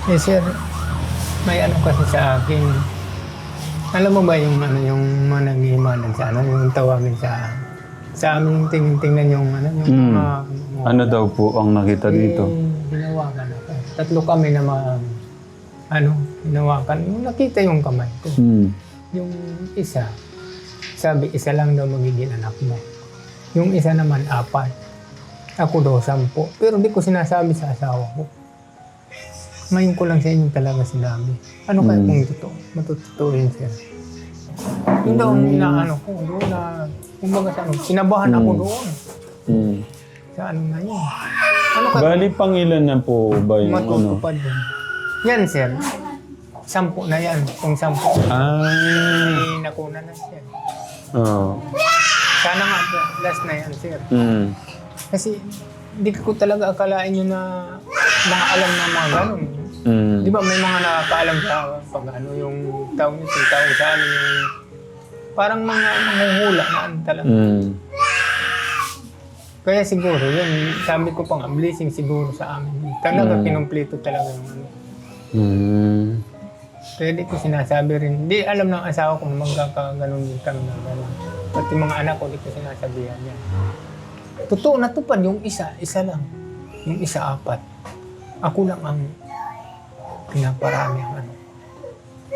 Eh sir, may ano kasi sa akin. Alam mo ba yung ano yung mga naghihimalan sa ano, yung tawagin sa amin tingnan yung ano yung mga Ano daw po ang nakita dito? hinawakan ako. Tatlo kami na ano, hinawakan. Yung nakita yung kamay ko. Yung isa, sabi isa lang daw magiging anak mo. Yung isa naman 4. Ako daw 10. Pero di ko sinasabi sa asawa ko. Ngayon ko lang sa inyo talaga sinabi. Ano kaya kung totoo? Matututo yun siya. Yun daw na ano ko, doon na, kumbaga sa ano, kinabahan ako doon. Sa ano na yun. Ano kaya? Bali, pangilan na po ba yung ano? Matutupad yun. Yan sir. 10 na yan. Kung 10. Eh, nakuna na siya. Oo. Sana nga po, last na yan sir. Kasi hindi ko talaga akalain yun na mga alam na mga ganun. Di ba may mga nakakaalam sa pag ano yung tawag nito, tawag sa amin yung parang mga nanguhula na ano talaga. Kaya siguro yun, sabi ko pa nga, blessing siguro sa amin. Talaga kinumpleto talaga yung ano. Kaya di ko sinasabi rin. Di alam ng asawa ko na magkakaganon din kami na gano'n. Pati mga anak ko, di ko sinasabihan yan. Totoo natupad yung isa lang. Yung isa 4. Ako lang ang pinaparami ang ano.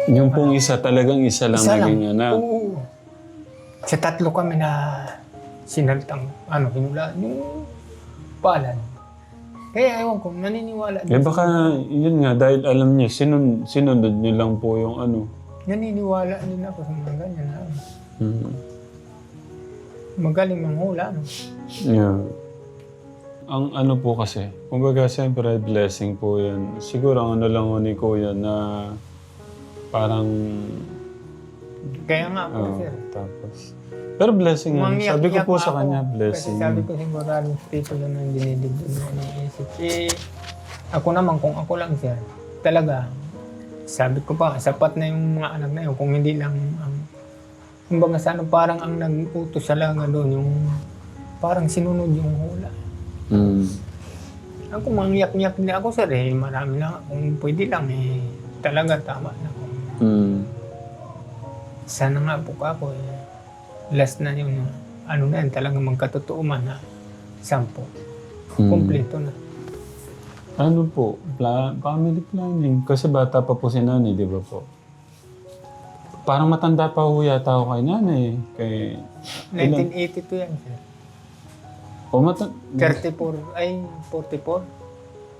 Yung pong isa, talagang isa lang naging anak. Oo. Sa 3 kami na sinaltang, ano, hinula, yung palad. Kaya ewan ko, naniniwala. Eh baka, yun nga, dahil alam niya, sinunod niyo lang po yung ano. Naniniwala din ako sa mga ganyan. Magaling ng hula, no? Yeah. Ang ano po kasi, kumbaga siyempre blessing po yan. Siguro ang ano lang ni Kuya na parang... Kaya nga po, sir. Tapos... Pero blessing yan. Sabi ko po sa kanya, blessing. Kasi sabi ko sigurado dito lang ang dinidigdig mo ng isip. Eh, ako naman, kung ako lang, sir, talaga, sabi ko pa, sapat na yung mga anak na yun. Kung hindi lang ang... kumbaga sana parang ang nag-utos sa langa doon, yung parang sinunod yung hula. Ako, mangyak-nyak din ako, sir, eh. Marami na, kung pwede lang, eh, talaga tama na ako. Sana nga po ako, eh. Last na yun, ano na yan, talagang magkatotoo man na 10. Kompleto na. Ano po, family planning. Kasi bata pa po si nanay, di ba po? Parang matanda pa ho yata ako kay nanay. Kay... 1982 yan, sir. O 34, ay 44?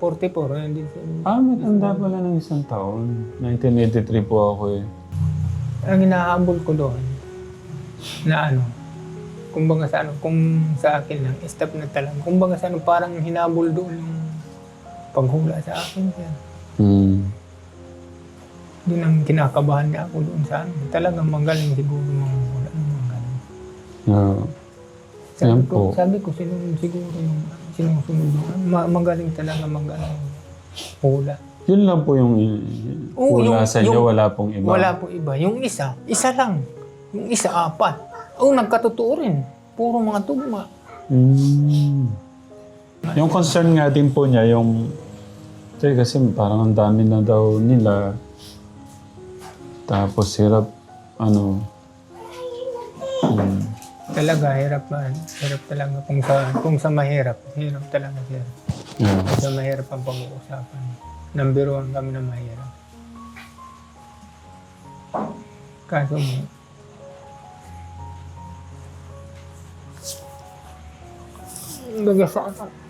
44, yan din sir. Matanda pala ng 1 taon. 1983 po ako eh. Ang hinahabol ko doon, na ano, kumbaga sa ano, kung sa akin lang, stop na talaga. Kumbaga sa ano, parang hinabol doon yung paghula sa akin. Sir. Doon ang kinakabahan niya ako doon sa ano. Talagang magaling siguro manghula. Magaling. Sabi ko, siguro yung sinusunod yung magaling talaga magaling hula. Yun lang po yung hula sa inyo, wala pong iba? Wala po iba. Yung isa lang. Yung isa 4. Nagkatotoo rin. Puro mga tugma. Yung concern nga din po niya, yung... kasi parang ang dami na daw nila. Tapos hirap, ano... Talaga, hirap talaga. Kung sa mahirap, hirap talaga siya. Kung sa mahirap ang pag-uusapan. Number 1 kami na mahirap. Kaso mo,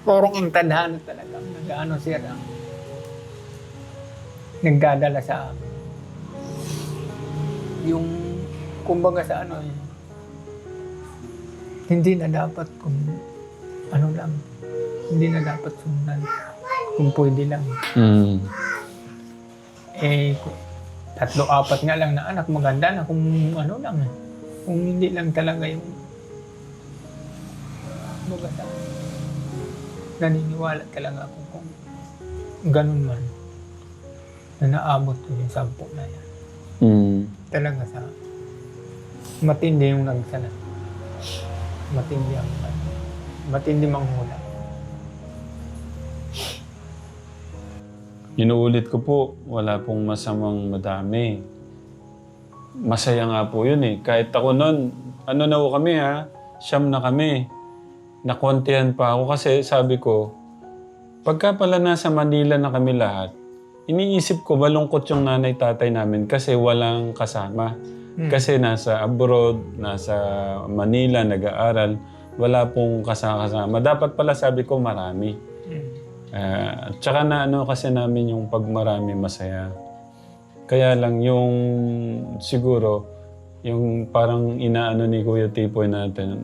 parang ang tadhana talaga. Nag-ano siya lang. Nagdadala sa amin. Yung, kumbaga sa ano eh, hindi na dapat kung ano lang, hindi na dapat sundan. Kung pwede lang. Eh, 3-4 nga lang na anak, maganda na kung ano lang eh. Kung hindi lang talaga yung kumbaga sa naniniwala talaga ako kung ganun man na naabot ko yung 10 na yan. Talaga sa matindi yung nagsalat. Matindi manghula. Inuulit ko po, wala pong masamang madami. Masaya nga po yun eh. Kahit ako noon, ano na po kami ha, siyam na kami. Nakontihan pa ako kasi sabi ko, pagka pala nasa Manila na kami lahat, iniisip ko malungkot yung nanay tatay namin kasi walang kasama. Kasi nasa abroad, nasa Manila, nag-aaral, wala pong kasama. Dapat pala sabi ko marami. Tsaka na ano kasi namin yung pag marami masaya. Kaya lang yung siguro, yung parang inaano ni Kuya Tipoy natin,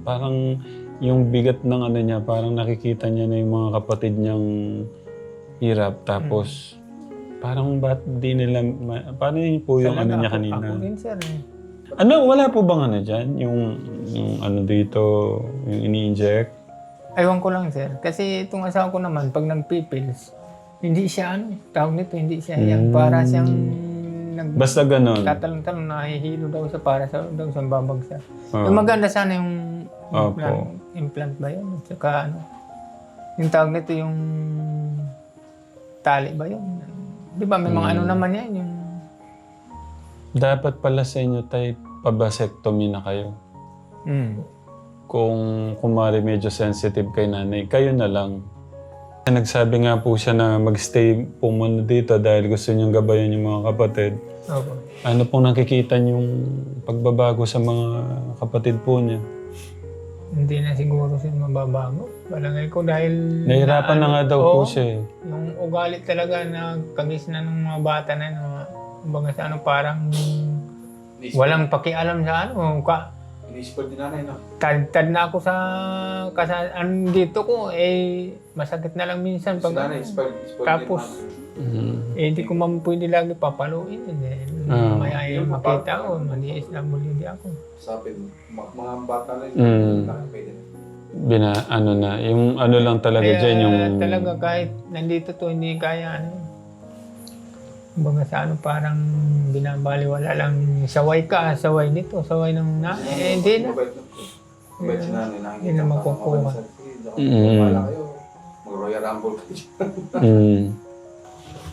parang yung bigat ng ano niya, parang nakikita niya na yung mga kapatid niyang hirap. Tapos, parang ba't di nila, paano yun po yung ano niya kanina? Ako din, sir. Ano, wala po bang ano dyan? Yung ano dito, yung ini-inject? Ewan ko lang, sir. Kasi itong asawa ko naman, pag nagpipils, hindi siya tawag nito, hindi siya yang para siyang Basta ganun. tatalong-talong, nahihilo daw sa para sa daw sa babagsak. Oh. Yung maganda sana yung Opo. implant ba yun? Tsaka ano, yung tawag nito yung tali ba yun? Di ba may mga ano naman yan, yung Dapat pala sa inyo tayo, pabasectomy na kayo. Kung kumari medyo sensitive kay nanay, kayo na lang. Nagsabi nga po siya na magstay po muna dito dahil gusto niyang gabayan yung mga kapatid. Opo. Ano pong nakikita niyong pagbabago sa mga kapatid po niya? Hindi na siguro siya mababago. Palagay ko dahil Nahirapan na nga daw po siya eh. yung ugali talaga na kagis na ng mga bata na yun, kumbaga sa ano, parang walang pakialam sa ano. Ini-spoil din nanay, no? Tad na ako sa dito ko, masakit na lang minsan. Si Pag, nanay, spoil tapos, din hindi ko man pwede lagi papaluin. Maya makita ko, mani-SWD ako. Sapin, mga bata na yun, pwede na. Ano na, yung ano lang talaga Kaya dyan yung... talaga kahit nandito to, hindi kaya ano. Kumbaga sa ano, parang binabaliwala lang, saway ka, saway nito, saway ng hindi na. Mabait na po. Mabait si nanay, nakikita Hindi na pa, makukuha. mabait sa sige, wala kayo. Mag-Royal Rumble kayo.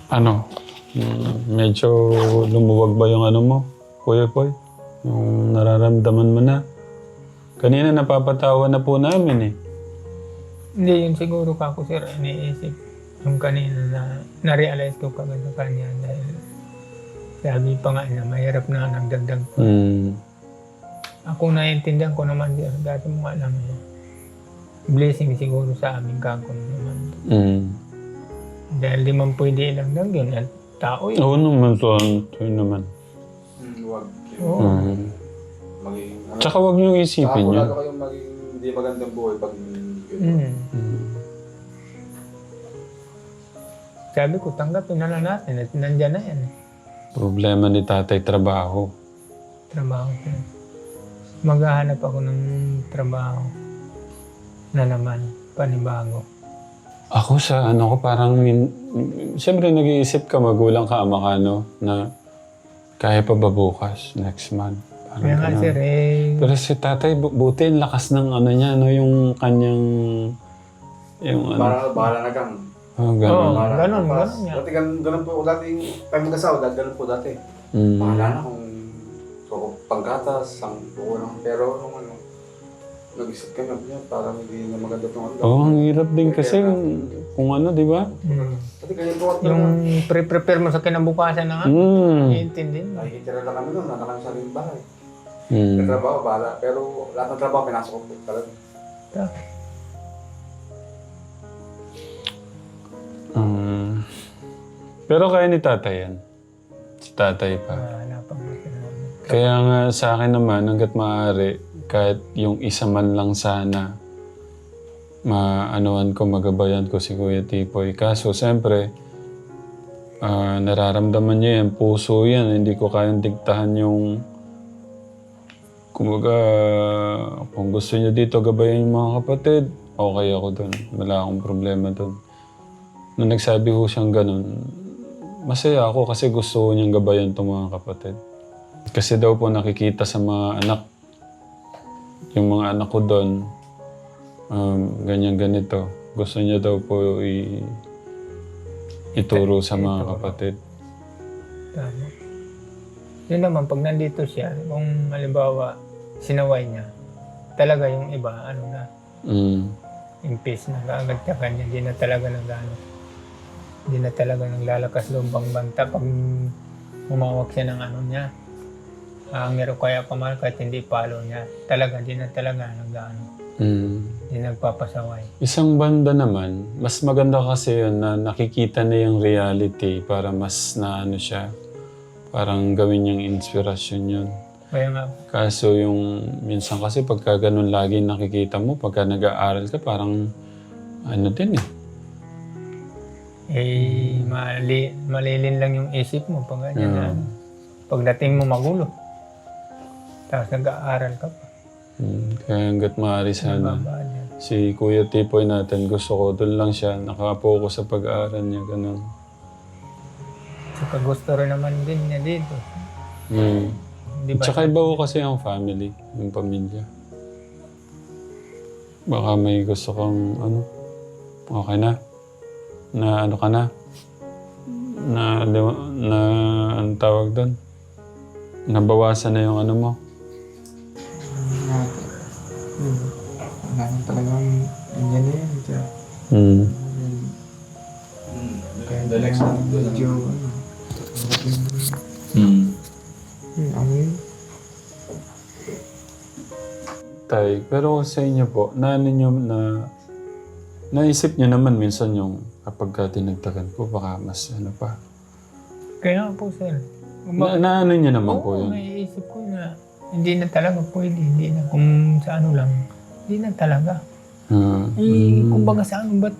Ano? Medyo lumuwag ba yung ano mo, Kuya Poy? Yung nararamdaman mo na? Kanina napapatawa na po namin eh. Hindi yun siguro kako sir, iniisip. Yung kanina na na-realize ko kagad sa kanya dahil sabi pa nga na mahirap na nagdagdag pa. Ako naiintindihan ko naman sir, dati mo alam eh. Blessing siguro sa aming kako naman. Dahil di man pwede ilang yun at tao yun. Oo naman to naman. Huwag. Oo. Maging, ano, Tsaka huwag niyong isipin wala yun. ka kayong maging hindi magandang buhay pag Sabi ko, tanggapin na lang natin at nandyan na yan. Problema ni tatay, trabaho. Trabaho sir. Maghahanap ako ng trabaho na naman, panibago. Ako sa ano ko parang, siyempre nag-iisip ka, magulang ka, ama ka, no? Na kaya pa ba bukas, next month? Parang Kaya nga ganun. sir, Pero si tatay, buti ang lakas ng ano niya, no? Yung kanyang, yung ano. bahala na kang. Oh, ganun. ganun yan. Dati ganun po ako dati, tayo mag-asawa, ganun po dati. Bahala na kung panggatas, ang buko lang. Pero nung ano, nag-isip kami, parang hindi na maganda itong ano. Oo, ang hirap din kasi kung ano, di ba? Dati kaya po, Yung pre-prepare mo sa kinabukasan na nga, iintindi. nakikitira lang kami noon, nasa kami sa ring bahay. Nagtrabaho, bahala. Pero lahat ng trabaho, pinasok ko po talaga. Pero kaya ni tatay yan. Si tatay pa. Wala pang Kaya nga sa akin naman, hanggat maaari, kahit yung isa man lang sana, maanuan ko, magabayan ko si Kuya Tipoy. Kaso, siyempre, nararamdaman niya yan, puso yan. Hindi ko kayang diktahan yung... Kumbaga, kung gusto niya dito gabayan yung mga kapatid, okay ako dun. Wala akong problema dun. Nung nagsabi ko siyang ganun, masaya ako kasi gusto ko niyang gabayan itong mga kapatid. Kasi daw po nakikita sa mga anak, yung mga anak ko doon, ganyan ganito. Gusto niya daw po ituro sa mga Ituro. kapatid. Tama. Yun naman, pag nandito siya, kung halimbawa sinaway niya, talaga yung iba, ano na, Mm. impis na kaagad ka kanya, hindi na talaga hindi na talaga naglalakas loob ang banta pag humawak siya ng ano niya. Meron kaya pamal kahit hindi palo niya. Talaga, hindi na talaga hindi nagpapasaway. Isang banda naman, mas maganda kasi yun na nakikita na yung reality para mas na ano siya, parang gawin niyang inspirasyon yun. Kaya nga, Kaso yung minsan kasi pagka ganun lagi nakikita mo, pagka nag-aaral ka, parang ano din eh. malilin lang yung isip mo pag ganyan Yeah. na. Pagdating mo magulo. Tapos nag-aaral ka pa. Kaya hanggat maaari sana. Babaan yan. Si Kuya Tipoy natin, gusto ko doon lang siya, nakapokus sa pag-aaral niya, ganun. Saka gusto rin naman din niya dito. Di ba? Tsaka iba ko kasi ang family, yung pamilya. Baka may gusto kang ano, okay na? Na ano ka na? Na anong tawag doon? Nabawasan na yung ano mo? Wala nang talagang ganyan na yan. Kaya, kaya The next one, medyo, ano yun? Tay, pero sa inyo po, naisip niyo naman minsan yung kapag ka dinagdagan po, baka mas ano pa. Kaya nga po, sir. Ano niyo naman po Oo, yun? naiisip ko na hindi na talaga pwede. Hindi na. Kung sa ano lang, hindi na talaga. Kumbaga sa ano, ba't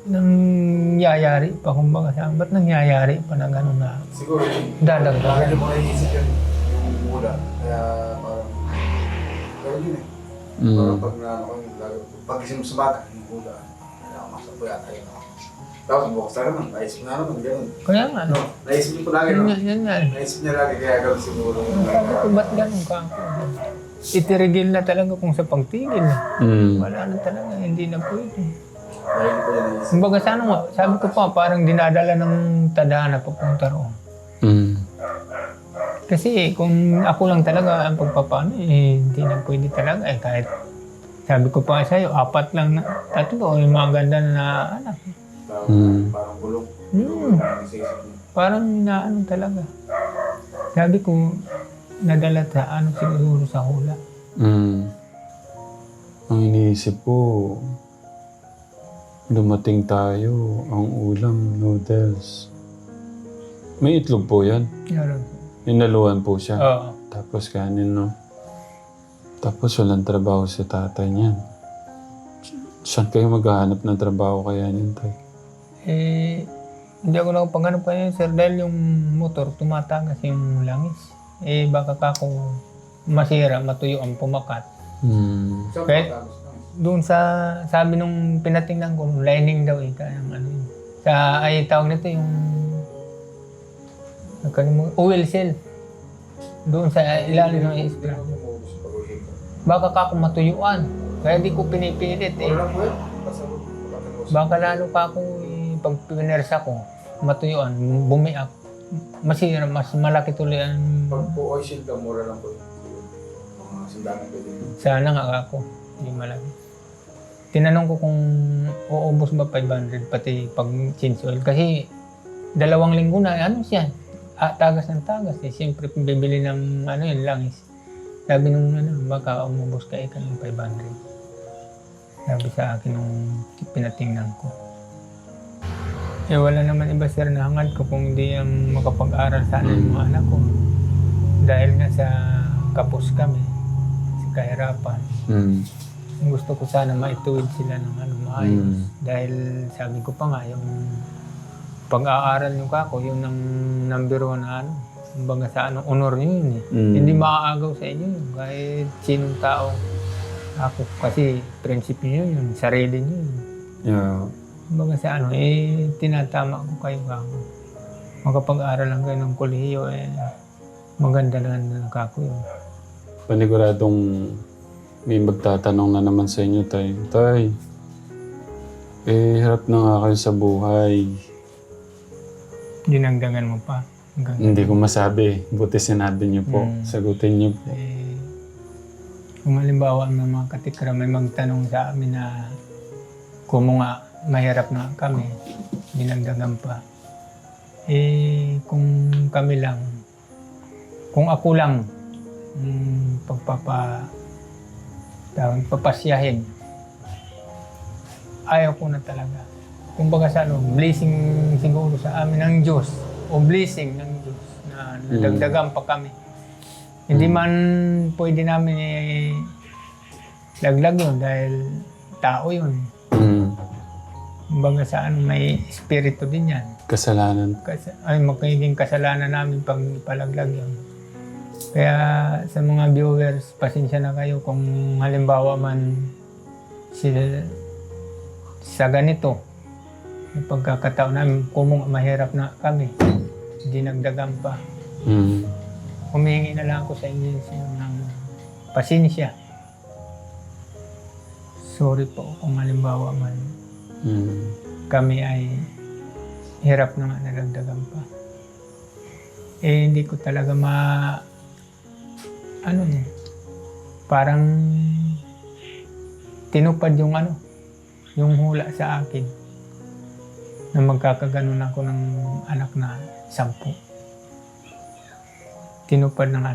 nangyayari pa? Kumbaga sa ano, ba't nangyayari pa na gano'n na Siguro yung dadagdagan? mga iisip yun, yung mula. Kaya parang, pero yun eh. Parang pag pag-isip mo sa bata, yung mula, kailangan masapo yata yun. Tapos bukas na naman, naisip na naman, gano'n. Kaya nga, no? Naisip niyo po lagi, no? Yan nga. Naisip niya lagi, kaya gano'n siguro. Sabi ko, ba't gano'n ka? Itirigil na talaga kung sa pagtigil. Wala na talaga, hindi na pwede. Dahil ko yan naisip. Kumbaga sa ano nga, sabi ko pa, parang dinadala ng tadhana papunta roon. Kasi kung ako lang talaga ang pagpapano, hindi na pwede talaga. Kahit sabi ko pa sa'yo, 4 lang na, 3, yung mga ganda na anak. Parang bulong. Parang inaano talaga. Sabi ko, nadala sa ano siguro sa hula. Ang iniisip ko, dumating tayo, ang ulam, noodles. May itlog po yan. Meron. Inaluan po siya. Oo. Tapos kanin, no? Tapos walang trabaho si tatay niyan. Saan kayo maghahanap ng trabaho kaya niyan, tay? Hindi ako nakapaghanap pa yun, sir, dahil yung motor tumatagas yung langis. Baka kako masira, matuyo ang pumakat. Kaya doon sa, sabi nung pinatingnan ko, lining daw kaya ano yun. Tawag nito yung oil seal. Doon sa ilalim ng istra. Baka kako matuyuan. Kaya di ko pinipilit Baka lalo pa ako pag pinersa ko, matuyuan, bumiak. Masira, mas malaki tuloy ang... Pag po oil shield ka, mura lang po yun. Mga sandaan pwede. Sana nga ako, hindi malaki. Tinanong ko kung uubos ba 500 pati pag change oil. Kasi 2 linggo na, ano siya? Tagas ng tagas. Siyempre, bibili ng ano yun, langis. Sabi nung baka umubos ka ika ng 500. Sabi sa akin nung pinatingnan ko. Wala naman iba, sir, na hangad ko kung hindi ang makapag-aral sana yung mga anak ko. Dahil nga sa kapos kami, sa kahirapan. Gusto ko sana maituwid sila ng maayos. Dahil sabi ko pa nga, yung pag-aaral nyo kako, yun ang number 1 na kumbaga sa honor nyo yun Hindi maaagaw sa inyo yun. Kahit sinong tao. Ako kasi prinsipyo nyo yun, sarili nyo yun. Yeah. Kumbaga sa tinatama ko kayo kako. Makapag-aral lang kayo ng kolehiyo, maganda na kako yun. Paniguradong may magtatanong na naman sa inyo, tay. Tay, hirap na nga kayo sa buhay. dinagdagan mo pa. Hanggang, Hindi ko masabi. Buti sinabi niyo po. Sagutin niyo po. kung halimbawa may mga katikra may magtanong sa amin na kung nga mahirap na kami, dinagdagan pa. Kung kami lang, kung ako lang, papasyahin, ayaw ko na talaga. Kumbaga sa blessing siguro sa amin ng Diyos, o blessing ng Diyos na nadagdagan pa kami. Hindi man pwede namin laglag yun dahil tao yun. Kumbaga sa may espiritu din yan. Kasalanan. Magiging kasalanan namin pag ipalaglag yun. Kaya sa mga viewers, pasensya na kayo kung halimbawa man sa ganito, yung pagkakataon namin, kung mahirap na kami, dinagdagan pa. Humingi na lang ako sa inyo ng pasensya. Sorry po kung halimbawa man kami ay hirap na nga nagdagdagan pa. Hindi ko talaga parang tinupad yung hula sa akin na magkakaganon ako ng anak na 10. Tinupad ng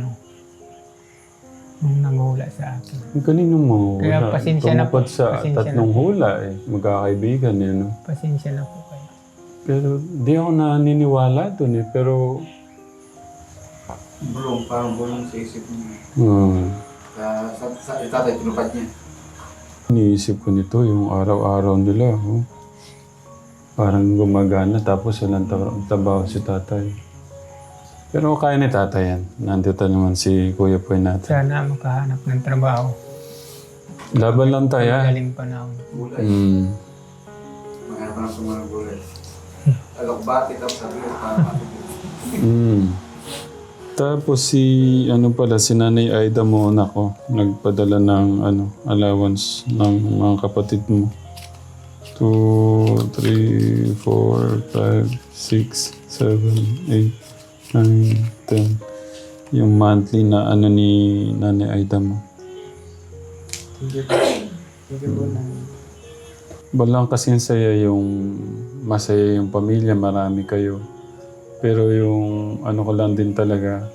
nung nanghula sa akin. Kanino mo? Kaya pasensya na po. Tumupad sa Pasensya 3 hula eh. Magkakaibigan eh, no? Pasensya na po kayo. Pero di ako naniniwala dun eh. Pero... Parang bulong sa isip niya. Sa itatay, pinupad niya. Iniisip ko nito yung araw-araw nila. Oh. Parang gumagana tapos walang trabaho si tatay. Pero kaya ni tatay yan. Nandito naman si Kuya Poy natin. Sana makahanap ng trabaho. Laban lang tayo. Galing pa na ako. Gulay. Maghanap na sa mga gulay. Alokbati, tapos sabi ko, parang matubig. Tapos si Nanay Aida mo anak ko, nagpadala ng allowance ng mga kapatid mo. 2, 3, 4, 5, 6, 7, 8, 9, 10. Yung monthly na ni Nanay Aida mo. Thank you po. Thank you po na. Balang kasi masaya yung pamilya, marami kayo. Pero yung ko lang din talaga,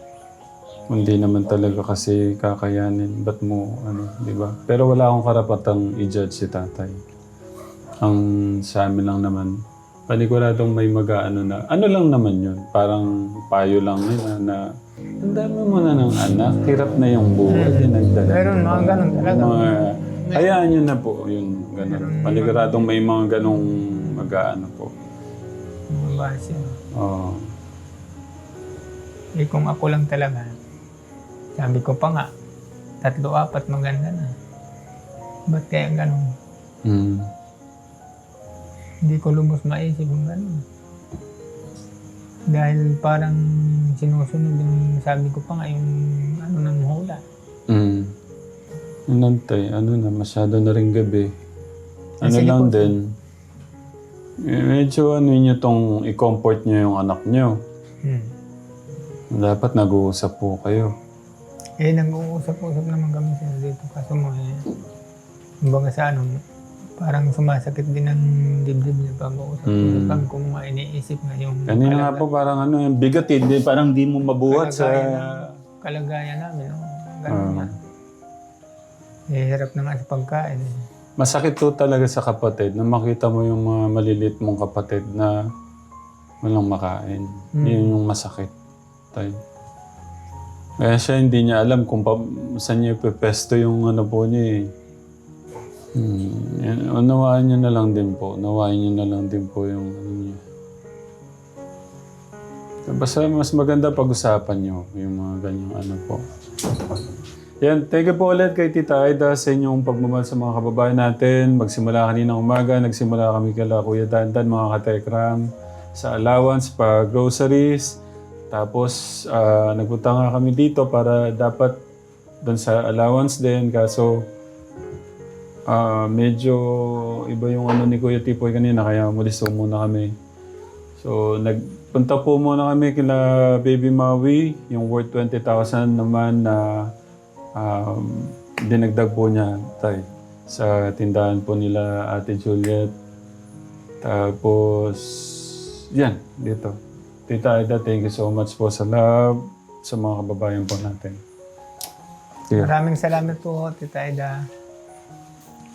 hindi naman talaga kasi kakayanin. Ba't mo, di ba? Pero wala akong karapatang i-judge si tatay. Ang sa amin lang naman, paniguradong may na, lang naman yun. Parang payo lang yun na ang dami mo na ng anak, hirap na yung buhay, dinagdagan. Meron mga ganun talaga. Hayaan nyo na po, yun, ganun. Paniguradong may mga ganong po. Mga base. Oo. Kung ako lang talaga, sabi ko pa nga, 3, 4 maganda na. Ba't kaya ganun? Hindi ko lubos maisip yung ganun. Dahil parang sinusunod yung sabi ko pa nga yung ng hula. Nantay, masyado na rin gabi. Sige lang po. din, medyo nyo tong i-comfort nyo yung anak nyo. Dapat nag-uusap po kayo. Nag-uusap-usap naman kami sir dito. Kaso mo kumbaga sa parang sumasakit din ang dibdib niya pag-uusap. Kung iniisip na yung Kanina nga po parang bigat eh. Parang di mo mabuhat sa... kalagayan namin. Ganun yan. Hirap na nga sa pagkain. Masakit to talaga sa kapatid na makita mo yung mga malilit mong kapatid na walang makain. Yun yung masakit. Tay. Kaya siya hindi niya alam kung saan niya ipepesto yung po niya eh. Unawaan niyo na lang din po. Unawain niyo na lang din po yung niya. Basta mas maganda pag-usapan niyo yung mga ganyang po. Yan, thank you po ulit kay Tita Aida sa inyong pagmamahal sa mga kababayan natin. Magsimula kaninang umaga, nagsimula kami kala Kuya Dandan, mga katekram, sa allowance, pa groceries. Tapos, nagpunta nga kami dito para dapat doon sa allowance din. Kaso, medyo iba yung ni Kuya Tipoy kanina, kaya mulis muna kami. So, punta po muna kami kila Baby Maui, yung worth 20,000 naman na dinagdag po niya, tay, sa tindahan po nila Ate Juliet. Tapos, yan, dito. Tita Aida, thank you so much po sa love sa mga kababayan po natin. Yeah. Maraming salamat po, Tita Aida.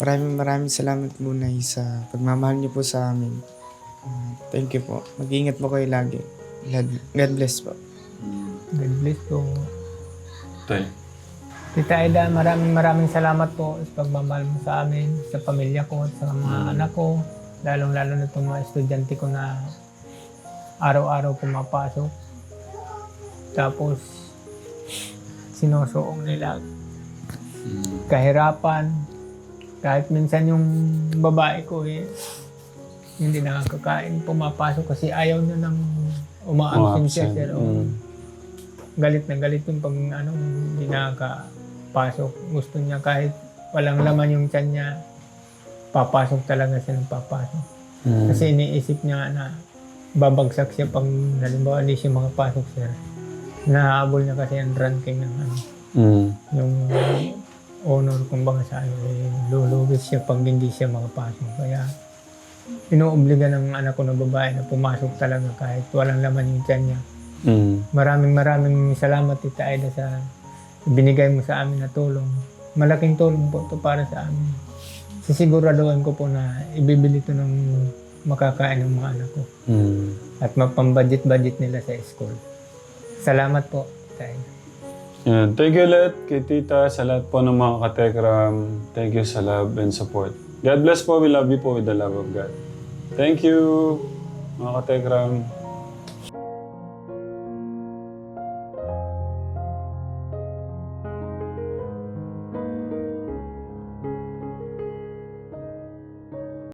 Maraming salamat muna sa pagmamahal niyo po sa amin. Thank you po. Mag-iingat po kayo lagi. God bless po. God bless po. Tay. Tita Aida, maraming salamat po sa pagmamahal mo sa amin, sa pamilya ko, at sa mga anak ko. Lalong-lalo na itong mga estudyante ko na araw-araw pumapasok. Tapos, sinusuong nila kahirapan. Kahit minsan yung babae ko hindi nakakakain, pumapasok kasi ayaw niya nang uma-absent siya. Ma-absent. Sir. Galit na galit yung pag hindi nakakapasok. Gusto niya kahit walang laman yung tiyan niya, papasok talaga siya ng papasok. Kasi iniisip niya na babagsak siya pag halimbawa hindi siya makapasok, sir. Nahabol niya kasi ang ranking ng yung honor kumbaga sa lulugis siya pag hindi siya makapasok. Kaya inuobliga ng anak ko na babae na pumasok talaga kahit walang laman yung tiyan niya. Maraming salamat, Tita Aida, sa binigay mo sa amin na tulong. Malaking tulong po ito para sa amin. Sisiguraduhan ko po na ibibili ito ng makakain ng mga anak ko. At mapambudget-budget nila sa school. Salamat po, Tita Aida. Yeah, thank you lahat kay Tita, sa lahat po ng mga katekram. Thank you sa love and support. God bless po. We love you po with the love of God. Thank you, mga katekram.